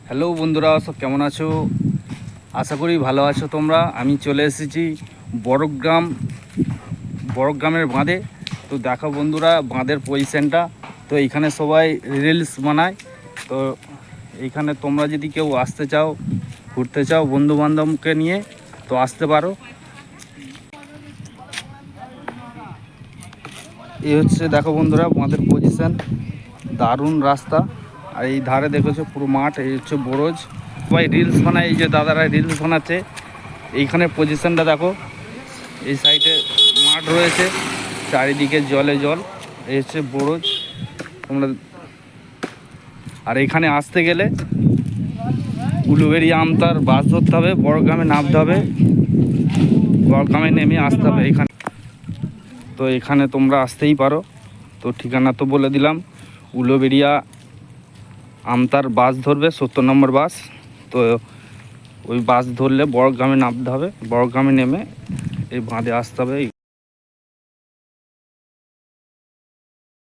Hello বন্ধুরা, সব কেমন আছো? আশা করি ভালো আছো তোমরা। আমি চলে এসেছি বড়গ্রামের বাঁধে। তো দেখো বন্ধুরা, বাঁধের পজিশানটা। তো এইখানে সবাই রিলস বানায়। তো এইখানে তোমরা যদি কেউ আসতে চাও, ঘুরতে চাও বন্ধুবান্ধবকে নিয়ে, তো আসতে পারো। এই হচ্ছে দেখো বন্ধুরা বাঁধের পজিশান, দারুণ রাস্তা। আর এই ধারে দেখেছো পুরো মাঠ। এই হচ্ছে বরজ, সবাই রিলস বানায়। এই যে দাদারা রিলস বানাচ্ছে, এইখানে পজিশনটা দেখো। এই সাইডে মাঠ রয়েছে, চারিদিকে জলে জল। এই হচ্ছে বরজ তোমরা। আর এখানে আসতে গেলে উলুবেড়িয়া আমতার বাস ধরতে হবে, বড়গ্রামে নামতে হবে, বড়গ্রামে নেমে আসতে হবে এখানে। তো এখানে তোমরা আসতেই পারো। তো ঠিকানা তো বলে দিলাম, উলুবেড়িয়া আমতার বাস ধরবে, 70 নম্বর বাস। তো ওই বাস ধরলে বড়গ্রামে নামতে হবে, বড়গ্রামে নেমে এই বাঁধে আসতে হবে।